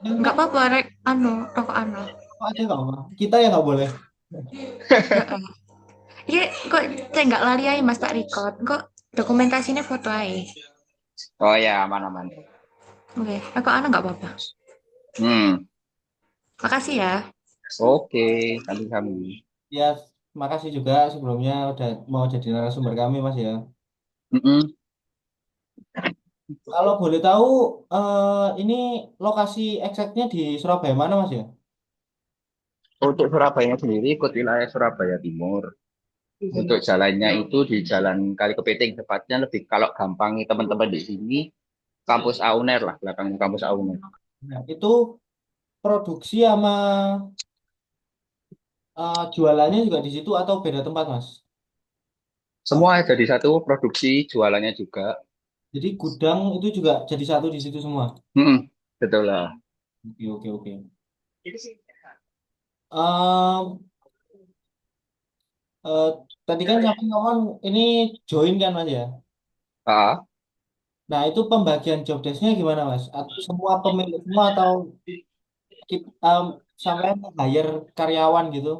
Nggak apa-apa, rek, rokok Kok aja nggak apa? Kita ya nggak boleh. Heeh. Iya, kok saya nggak lari aja mas tak record. Kok dokumentasinya foto aja. Oh ya, aman-aman. Oke, kok nggak apa-apa. Hmm, Makasih ya. oke, kami-kami. Ya, makasih juga sebelumnya udah mau jadi narasumber kami, Mas ya. Mm-mm. Kalau boleh tahu, ini lokasi eksaknya di Surabaya mana, Mas ya? Untuk Surabaya sendiri, ikut wilayah Surabaya Timur. Untuk jalannya itu di Jalan Kali Kepiting, tepatnya lebih kalau gampang teman-teman di sini, kampus Auner lah, belakangnya kampus Auner. Nah, itu produksi sama jualannya juga di situ atau beda tempat, Mas? Semua jadi satu, produksi, jualannya juga. Jadi gudang itu juga jadi satu di situ semua. Mm-mm, betul lah. Oke, oke, oke. Em, eh, Tadi kan sampai ngomong ini join kan, Mas ya? Ah, Nah, itu pembagian job desk-nya gimana, Mas? Semua pemilik semua atau sampai hire karyawan gitu?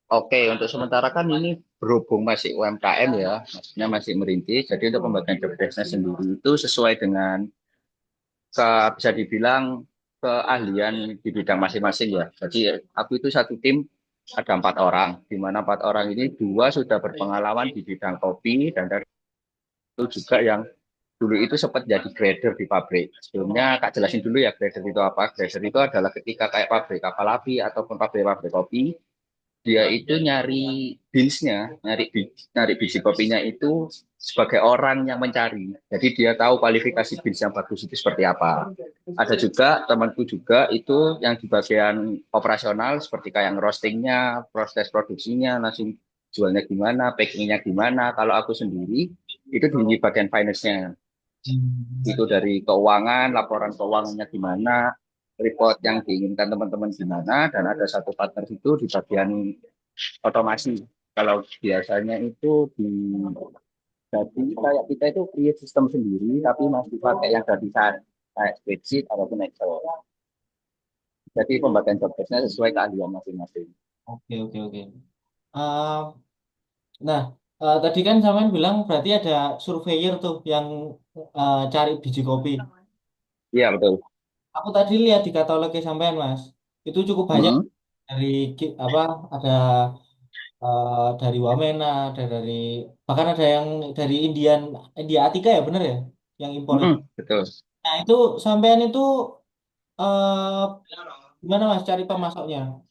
oke, untuk sementara kan ini berhubung masih UMKM ya, maksudnya masih merintis. Jadi untuk pembagian job desk sendiri itu sesuai dengan bisa dibilang keahlian di bidang masing-masing ya. Jadi aku itu satu tim ada 4 orang, di mana 4 orang ini dua sudah berpengalaman di bidang kopi dan dari itu juga yang dulu itu sempat jadi grader di pabrik. Sebelumnya Kak jelasin dulu ya grader itu apa. Grader itu adalah ketika kayak pabrik kapal api ataupun pabrik-pabrik kopi, dia itu nyari beansnya, nyari biji kopinya itu sebagai orang yang mencari. Jadi dia tahu kualifikasi beans yang bagus itu seperti apa. Ada juga temanku juga itu yang di bagian operasional seperti kayak roastingnya, proses produksinya, langsung jualnya gimana, packingnya gimana. Kalau aku sendiri itu di bagian finance-nya. Hmm. Itu dari keuangan, laporan keuangannya gimana, report yang diinginkan teman-teman gimana, dan ada satu partner itu di bagian otomasi. Kalau biasanya itu di jadi kayak kita itu create sistem sendiri, tapi masih pakai yang gratisan kayak spreadsheet ataupun Excel. Jadi pembagian job desk-nya sesuai keahlian masing-masing. Oke, oke, oke. Eh, nah, tadi kan sampean bilang berarti ada surveyor tuh yang cari biji kopi. Iya betul. Aku tadi lihat di katalognya sampean, Mas. Itu cukup banyak Mm-mm. dari apa? Ada dari Wamena, ada dari bahkan ada yang dari India Atika ya, bener ya? Yang impor itu. Mm-mm. Betul. Nah, itu sampean itu eh gimana Mas cari pemasoknya?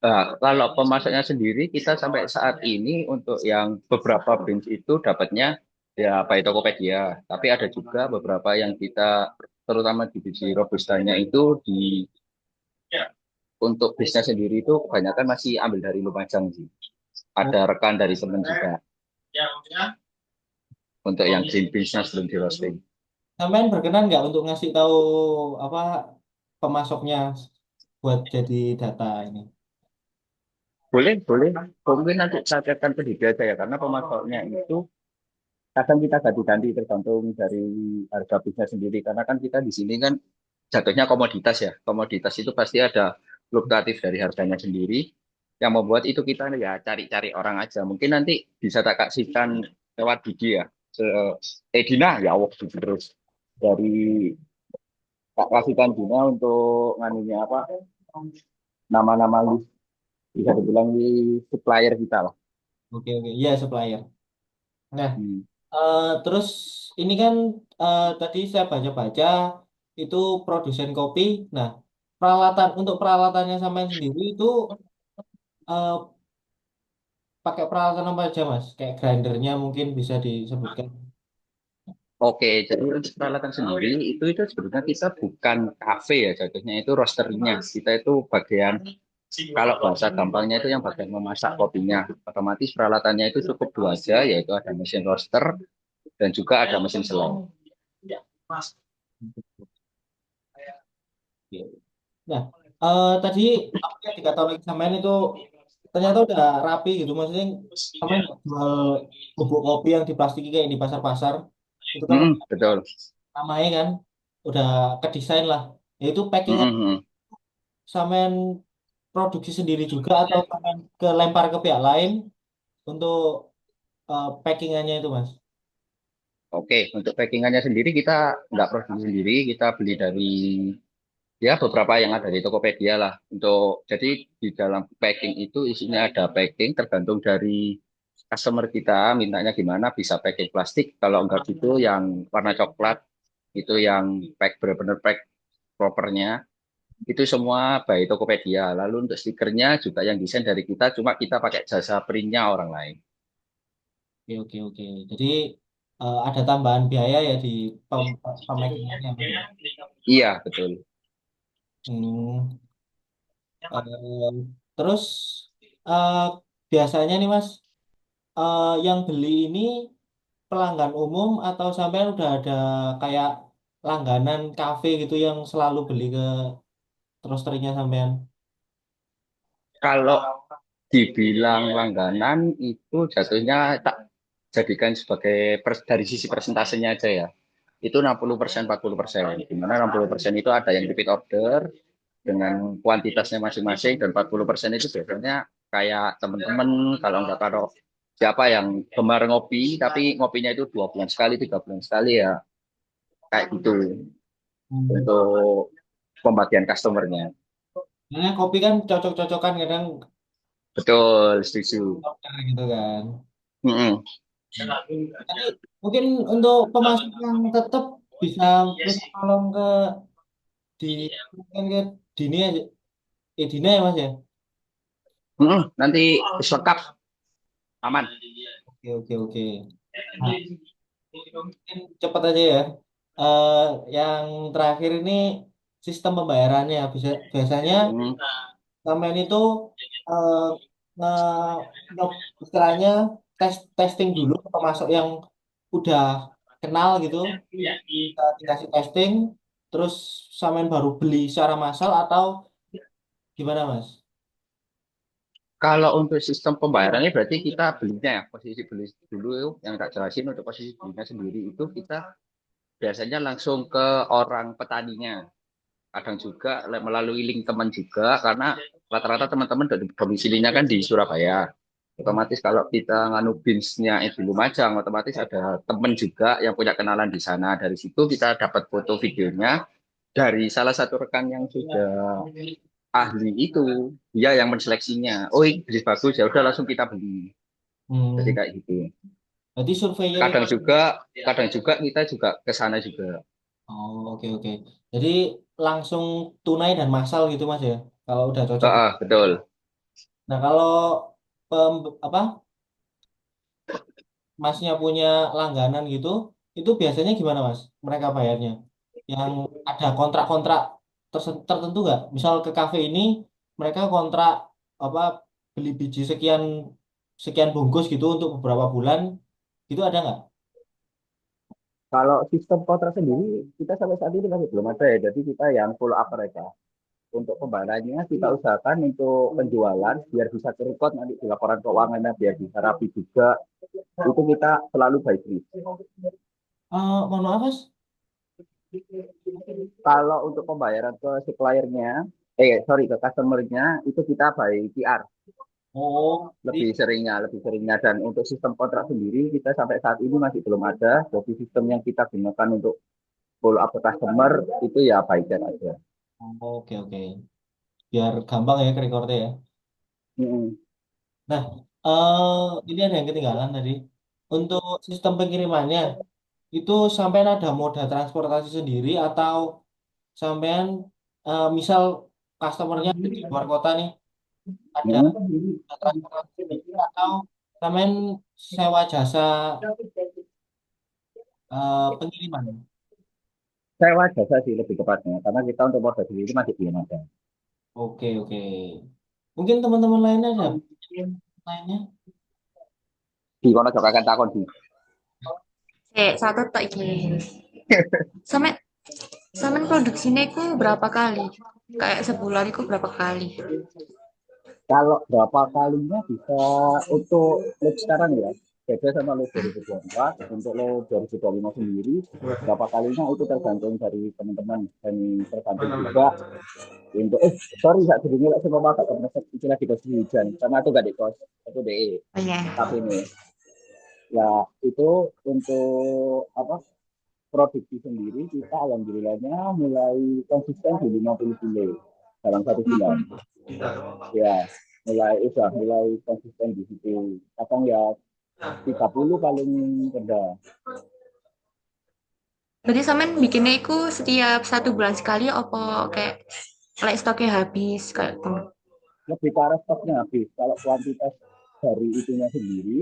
Nah, kalau pemasoknya sendiri kita sampai saat ini untuk yang beberapa bench itu dapatnya ya by Tokopedia, tapi ada juga beberapa yang kita terutama di biji robustanya itu di untuk bisnya sendiri itu kebanyakan masih ambil dari Lumajang sih. Oh, Ada rekan dari teman juga untuk yang green beans-nya sebelum di roasting. sampean berkenan nggak untuk ngasih tahu apa pemasoknya buat jadi data ini? Boleh, boleh. Mungkin nanti saya akan ke dia aja ya, karena pemasoknya itu kadang kita ganti-ganti tergantung dari harga bisnya sendiri. Karena kan kita di sini kan jatuhnya komoditas ya. Komoditas itu pasti ada fluktuatif dari harganya sendiri. Yang membuat itu kita ya cari-cari orang aja. Mungkin nanti bisa tak kasihkan lewat Didi ya. Dina ya Allah Didi terus. Dari tak kasihkan Dina untuk nganunya apa nama-nama list bisa dibilang di supplier kita lah. Oke, oke, iya supplier. Nah, Hmm. terus ini kan tadi saya baca-baca itu produsen kopi. Nah, untuk peralatannya sampean sendiri itu eh, pakai peralatan apa aja Mas? Kayak grindernya mungkin bisa disebutkan. Oke, jadi untuk peralatan sendiri itu sebenarnya kita bukan kafe ya jatuhnya itu roasternya. Kita itu bagian kalau bahasa gampangnya itu yang bagian memasak kopinya. Otomatis peralatannya itu cukup dua aja, yaitu ada mesin roaster dan juga ada mesin seleng. Oke. Nah, tadi apa yang dikatakan sampean itu ternyata udah rapi gitu. Maksudnya sampean nggak jual bubuk kopi yang diplastiki kayak di pasar-pasar. Itu kan Mm-mm, betul. namanya kan. udah kedesain lah. Yaitu packingan Mm-mm. sampean produksi sendiri juga atau sampean ke lempar ke pihak lain untuk packingannya itu Mas. Oke, untuk packingannya sendiri kita nggak produksi sendiri, kita beli dari ya beberapa yang ada di Tokopedia lah. Jadi di dalam packing itu isinya ada packing tergantung dari customer kita mintanya gimana, bisa packing plastik, kalau enggak gitu yang warna coklat itu yang pack benar-benar pack propernya. Itu semua by Tokopedia. Lalu untuk stikernya juga yang desain dari kita, cuma kita pakai jasa printnya orang lain. Oke, oke, oke. Jadi ada tambahan biaya ya di pemakingannya Mas ya. Iya, betul. Hmm, eh, terus eh, biasanya nih Mas, yang beli ini pelanggan umum atau sampean udah ada kayak langganan kafe gitu yang selalu beli ke roasternya sampean? Kalau dibilang langganan itu jatuhnya tak jadikan sebagai dari sisi persentasenya aja ya. Itu 60%, 40%. Di mana 60% itu ada yang repeat order dengan kuantitasnya masing-masing, dan 40% itu biasanya kayak teman-teman, kalau nggak taruh siapa yang gemar ngopi tapi ngopinya itu 2 bulan sekali, 3 bulan sekali ya, kayak gitu Hmm. untuk pembagian customernya. Karena kopi kan cocok-cocokan kadang Betul, setuju. dokter gitu kan. Mm-mm. Tadi mungkin untuk pemasok yang tetap bisa minta tolong ke di mungkin ke Dini aja, Dina ya Mas ya. Mm-mm. Nanti lengkap, aman. Oke, oke, oke. Nah, mungkin cepat aja ya. Eh yang terakhir ini sistem pembayarannya biasanya Mm. sampean itu eh nge, istilahnya testing dulu ke pemasok yang udah kenal gitu, kita dikasih testing, terus sampean baru beli secara massal atau gimana Mas? Kalau untuk sistem pembayarannya berarti kita belinya ya, posisi beli dulu yang tak jelasin. Untuk posisi belinya sendiri itu kita biasanya langsung ke orang petaninya. Kadang juga melalui link teman juga, karena rata-rata teman-teman domisilinya kan di Surabaya. Otomatis kalau kita nganu binsnya di Lumajang, otomatis ada teman juga yang punya kenalan di sana. Dari situ kita dapat foto videonya dari salah satu rekan yang sudah ahli itu, dia yang menseleksinya. Oh, ini bisnis bagus, ya udah langsung kita beli. Jadi Hmm, kayak gitu. berarti surveyor itu. Kadang juga kita juga ke sana juga. Oh, oke, oke. Jadi langsung tunai dan massal gitu Mas ya. Kalau udah cocok. Betul. Nah, kalau apa Masnya punya langganan gitu, itu biasanya gimana Mas? Mereka bayarnya? Yang ada kontrak-kontrak tertentu nggak? Misal ke kafe ini mereka kontrak apa beli biji sekian sekian bungkus gitu untuk beberapa bulan, gitu ada nggak? Kalau sistem kontrak sendiri, kita sampai saat ini masih belum ada ya. Jadi kita yang follow up mereka. Untuk pembayarannya kita usahakan untuk penjualan biar bisa terikot nanti di laporan keuangannya, biar bisa rapi juga. Itu kita selalu by tweet. Mohon maaf Mas. Kalau untuk pembayaran ke suppliernya, sorry, ke customernya, itu kita by QR. Oh, Lebih seringnya, dan untuk sistem kontrak sendiri kita sampai saat ini masih belum ada. Jadi sistem yang kita gunakan untuk follow up ke customer itu ya by chat aja. oke, oke. Biar gampang ya ke recordnya ya. Mm-mm. Nah, ini ada yang ketinggalan tadi. Untuk sistem pengirimannya, itu sampean ada moda transportasi sendiri atau sampean misal customernya ada di luar kota nih, ada Mm-mm. moda transportasi sendiri atau sampean sewa jasa pengiriman? Sewa jasa sih lebih tepatnya, karena kita untuk modal sendiri masih belum ada. Oke, oke. Mungkin teman-teman lainnya ada lainnya. Di kono juga akan takon di. Satu tak iki. Sampe sampean produksinya itu berapa kali? Kayak sebulan itu berapa kali? Kalau berapa kalinya bisa untuk load sekarang ya? beda sama lo 2024. Untuk lo 2025 sendiri, berapa kalinya itu tergantung dari teman-teman dan tergantung juga untuk sorry nggak jadi ngelak sama bapak karena itu lagi kos hujan karena aku gak di kos aku di Oh iya. kafe ini ya itu untuk apa produksi sendiri kita alhamdulillahnya mulai konsisten di 50 kilo dalam satu bulan Hmm. ya mulai konsisten di situ kadang ya 30 paling rendah. Berarti sampean bikinnya itu setiap 1 bulan sekali apa kayak like stoknya habis kayak gitu. Lebih ke arah stoknya habis kalau kuantitas dari itunya sendiri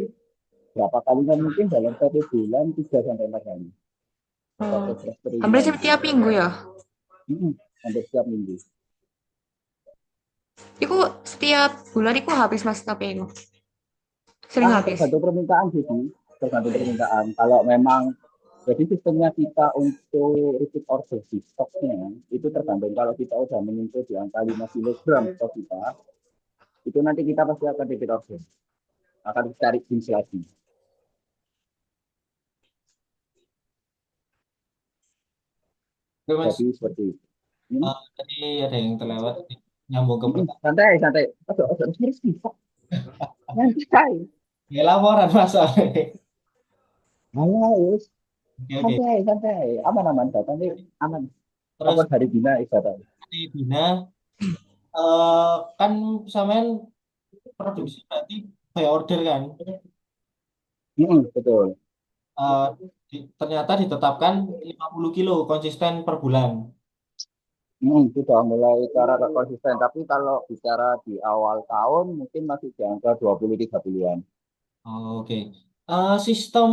berapa kali kan mungkin dalam satu bulan 3 sampai 4 kali Oh. proses Hampir kekeringan. setiap minggu ya. Hampir setiap minggu. Iku setiap bulan iku habis mas stoknya itu. Sering habis. Tergantung permintaan sih, tergantung permintaan. Kalau memang jadi sistemnya kita untuk repeat order di stoknya itu tergantung kalau kita udah menyentuh di angka 5 kilogram stok kita, itu nanti kita pasti akan repeat order, akan cari jenis lagi. Oke, Mas. Jadi seperti itu. Tadi ada yang terlewat nyambung ke pertanyaan. Santai, santai. Harus bisa. Santai. Ya, laporan Mas. Halo, Oke, oke. santai, santai. Aman, aman. Data ini aman. Terus Apa dari Bina ibadah. di Bina kan sampean produksi berarti by order kan. Betul. Eh, Ternyata ditetapkan 50 kilo konsisten per bulan. Sudah mulai cara konsisten, tapi kalau bicara di awal tahun mungkin masih di angka 20-30-an. Oh, oke. Sistem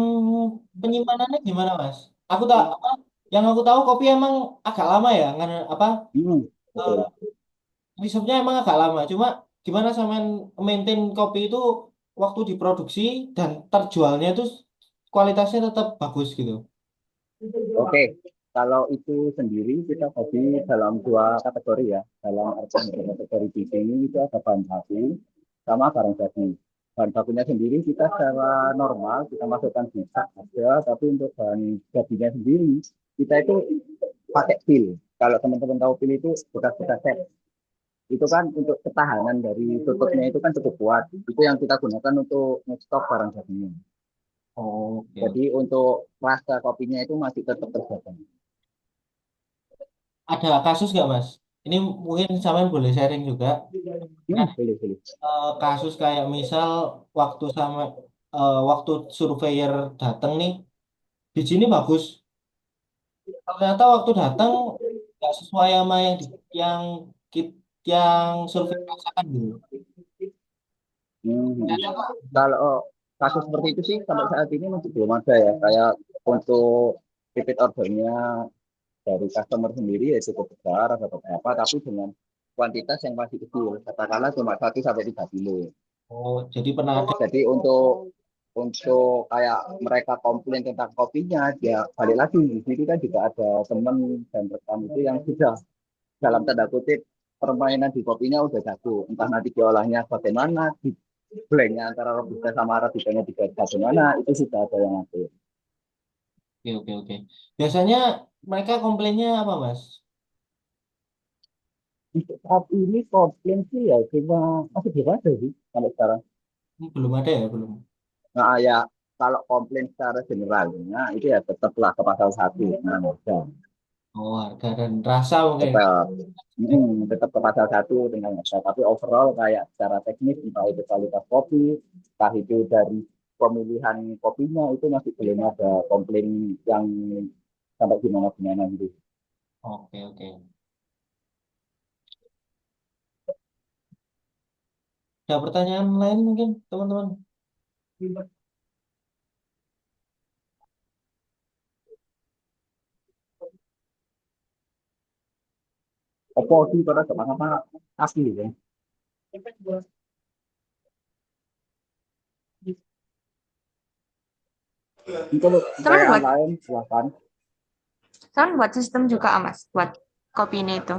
penyimpanannya gimana, Mas? Aku tak apa yang aku tahu kopi emang agak lama ya, karena apa eh, Betul. risetnya emang agak lama. Cuma gimana sampean maintain kopi itu waktu diproduksi dan terjualnya itu kualitasnya tetap bagus gitu. Oke, kalau itu sendiri kita bagi dalam dua kategori ya. Dalam arti kategori di sini itu ada bahan baku sama barang jadi. Bahan bakunya sendiri kita secara normal kita masukkan di sak aja, tapi untuk bahan jadinya sendiri kita itu pakai pil. Kalau teman-teman tahu pil itu bekas-bekas set. Itu kan untuk ketahanan dari tutupnya itu kan cukup kuat. Itu yang kita gunakan untuk stok barang jadinya. Oke, Jadi oke. untuk rasa kopinya itu masih tetap terjaga. Ada kasus nggak, Mas? Ini mungkin sampean boleh sharing juga. Boleh, boleh. Kasus kayak misal sama waktu surveyor datang nih, biji ini bagus. Ternyata waktu datang nggak sesuai sama yang yang survei rasakan gitu. Hmm. Kalau kasus seperti itu sih sampai saat ini masih belum ada ya. Kayak untuk repeat ordernya dari customer sendiri ya cukup besar atau apa, tapi dengan kuantitas yang masih kecil. Katakanlah cuma 1 sampai 3 kilo. Oh, jadi pernah ada. Jadi untuk kayak mereka komplain tentang kopinya, dia balik lagi di sini kan juga ada teman dan rekan itu yang sudah dalam tanda kutip permainan di kopinya udah jago. Entah nanti diolahnya bagaimana, di blendnya antara robusta sama arabicanya juga bagaimana, itu sudah ada yang ngatur. Oke, oke, oke. Biasanya mereka komplainnya apa, Mas? Untuk saat ini komplain sih ya cuma masih belum ada sih sampai sekarang. Belum ada ya, belum. Nah ya kalau komplain secara generalnya itu ya tetaplah ke pasal 1. Nah, Oh, harga dan rasa mungkin. tetap tetap ke pasal 1 dengan harga. Tapi overall kayak secara teknis entah itu kualitas kopi, entah itu dari pemilihan kopinya itu masih belum ada komplain yang sampai gimana-gimana gitu. Oke, oke. Ada pertanyaan lain mungkin, teman-teman? Apa sih pada sama-sama asli ya. Kalau Sampean pertanyaan buat lain silahkan. sampean buat sistem juga mas buat kopi ini itu.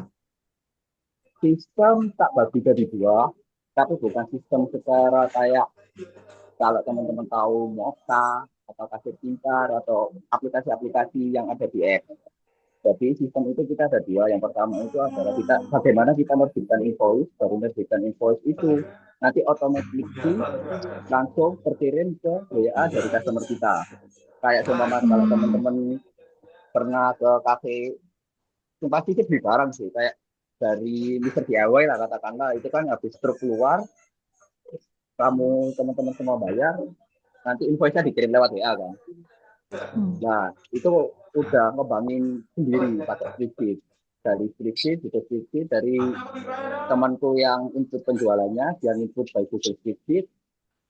Sistem tak bagi jadi dua, tapi bukan sistem secara kayak kalau teman-teman tahu Moka atau Kasir Pintar atau aplikasi-aplikasi yang ada di app. Jadi sistem itu kita ada dua. Yang pertama itu adalah kita bagaimana kita menerbitkan invoice, baru menerbitkan invoice itu nanti otomatis langsung terkirim ke WA dari customer kita. Kayak seumpama kalau teman-teman pernah ke kafe, pasti sih beli barang sih, kayak dari Mister DIY lah katakanlah, itu kan habis truk keluar, kamu teman-teman semua bayar, nanti invoice-nya dikirim lewat WA kan. Nah, itu udah ngebangin sendiri pakai spreadsheet. Dari spreadsheet, itu spreadsheet dari temanku yang input penjualannya, dia input by Google Spreadsheet.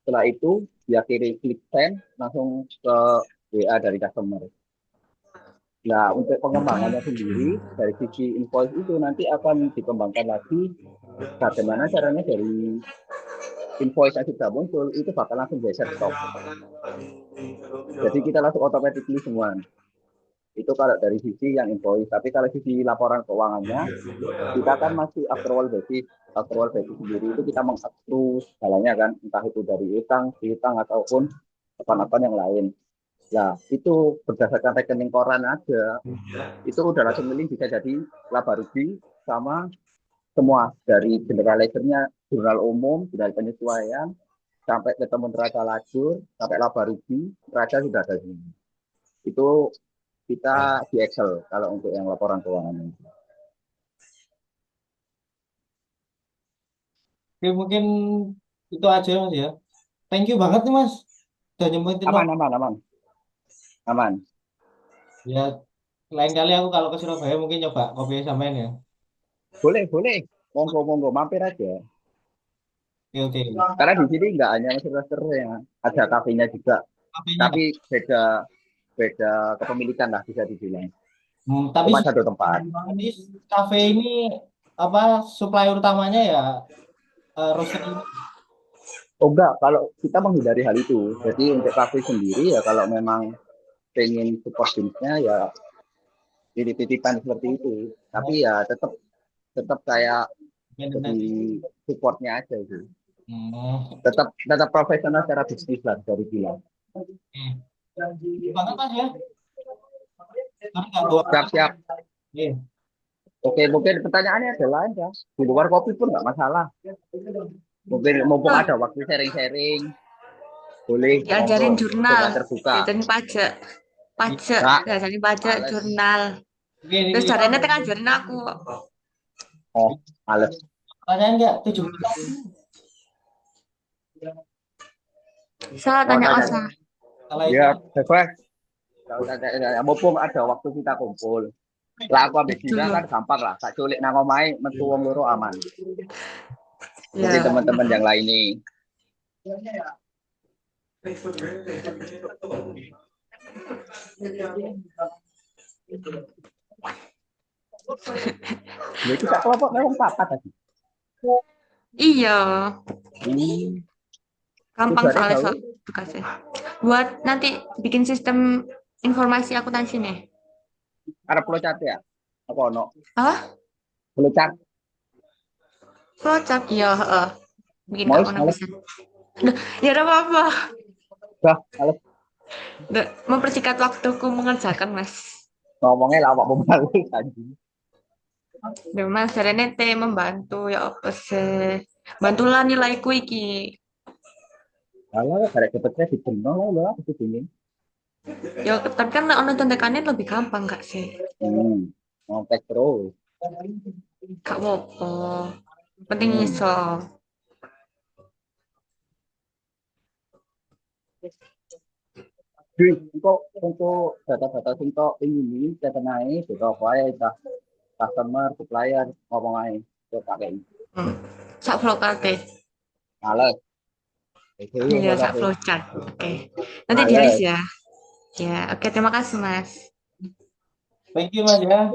Setelah itu, dia kirim klik send, langsung ke WA dari customer. Nah, untuk pengembangannya sendiri, dari sisi invoice itu nanti akan dikembangkan lagi bagaimana caranya dari invoice yang sudah muncul, itu bakal langsung geser stop. Jadi kita langsung automatically semua. Itu kalau dari sisi yang invoice. Tapi kalau sisi laporan keuangannya, kita kan masih accrual basis. Accrual basis sendiri itu kita mengakru segalanya kan, entah itu dari utang, piutang, ataupun apa-apa yang lain. Nah, itu berdasarkan rekening koran aja, itu udah langsung milih bisa jadi laba rugi sama semua. Dari general ledgernya, jurnal umum, jurnal penyesuaian, sampai ketemu neraca lajur, sampai laba rugi, neraca sudah ada semua. Itu kita di Excel kalau untuk yang laporan keuangan ini. Oke, mungkin itu aja Mas ya. Thank you banget nih Mas. Udah nyempetin Aman, waktu. aman, aman, aman. Ya, lain kali aku kalau ke Surabaya mungkin nyoba kopi samain ya. Boleh, boleh. Monggo, monggo, mampir aja. Oke, oke. Karena di sini nggak hanya master ya, ada kafenya juga. Kopinya ada. Tapi beda beda kepemilikan lah bisa dibilang. Tapi Cuma satu tempat. ini kafe ini apa supplier utamanya ya roaster ini. Oh enggak, kalau kita menghindari hal itu. Jadi untuk kafe sendiri ya kalau memang pengen support jenisnya ya titip-titipan seperti itu. Tapi ya tetap tetap kayak jadi Maintenance. supportnya aja sih. Hmm. Tetap profesional secara bisnis lah dari bilang. Oke. Banget Mas ya. Tapi nggak bawa. Siap-siap. Iya. Oke, mungkin pertanyaannya ada lain ya. Di luar kopi pun nggak masalah. Mungkin mumpung Oh, ada waktu sharing-sharing, boleh monggo diajarin jurnal, dengan terbuka. diajarin pajak, pajak, Nah, diajarin pajak, males. jurnal. Oke, Terus ini caranya teh ngajarin aku. Oh, males. pertanyaan nggak 7 menit. Salah Mau tanya tanya? Osa. Kalau itu Ya, bebas. Kalau tanya, mumpung ada waktu kita kumpul. Lah aku ambil dina Betul. kan gampang lah. Tak culik nang omahe metu wong loro aman. Mungkin Ya. teman-teman yang lain ini. Ya kita kelompok memang papat tadi. Iya, Hmm, gampang tujuannya soalnya gawe tugasnya. Buat nanti bikin sistem informasi akuntansi nih. arep flowchart ya. Apa ono? Ah, Flowchart. flowchart. Iya, heeh. Bikin Mau keuangan males. bisa. Duh, ya udah apa-apa. Dah, males. Duh, mempersingkat waktuku mengerjakan, Mas. Ngomongnya lawak pemales anjing. Duh, Mas, jarene teh membantu ya apa sih? Bantulah nilaiku iki. Alah, karek cepetnya dibenong lho aku dingin. Ya, tapi kan ono contekannya lebih gampang gak sih? Ngontek terus. Gak apa-apa. Penting Hmm. iso. Duh, untuk data-data sing tok ini data naik, data apa ae, data customer, supplier, ngomong ae. Kok pakai Hmm. Sak flowchart. males. Itu Iya, sak flowchart. flowchart. Oke. Nanti di list Males. ya. Ya, oke, terima kasih, Mas. thank you Mas ya.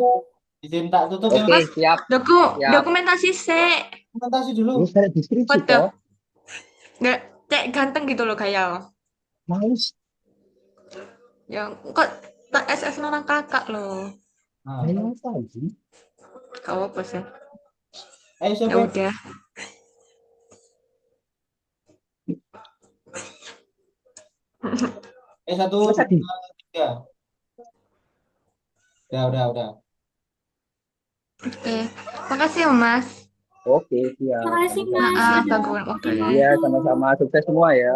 Izin tak tutup ya Oke, Mas. Mas, siap, siap. dokumentasi sih. Komentasi dulu. Terus ada deskripsi Foto. toh. Nggak, cek ganteng gitu loh kayak. Males. Yang kok tak SS orang kakak loh. Nah, Ayo apa anjing? Kau apa sih? ayo Ya siapa? udah. Satu, Masa di? dua, tiga. Udah. Oke, makasih ya Mas. Oke, siap. Makasih Mas Maaf udah gangguan waktunya. Iya, membantu. sama-sama. Sukses semua ya.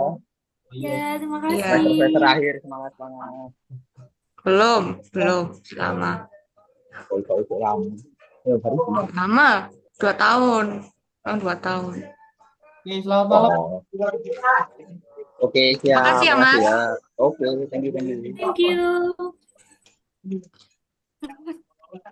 Ya, Iya. terima Iya, Semester kasih. akhir, semangat-semangat. belum lama. Itu lama. Ya, baru semua. Lama, 2 tahun. 2 tahun. Oke, selamat malam. Oh, oke, siap. Makasih ya Makasih Mas. ya. Oke, thank you, thank you. Thank you.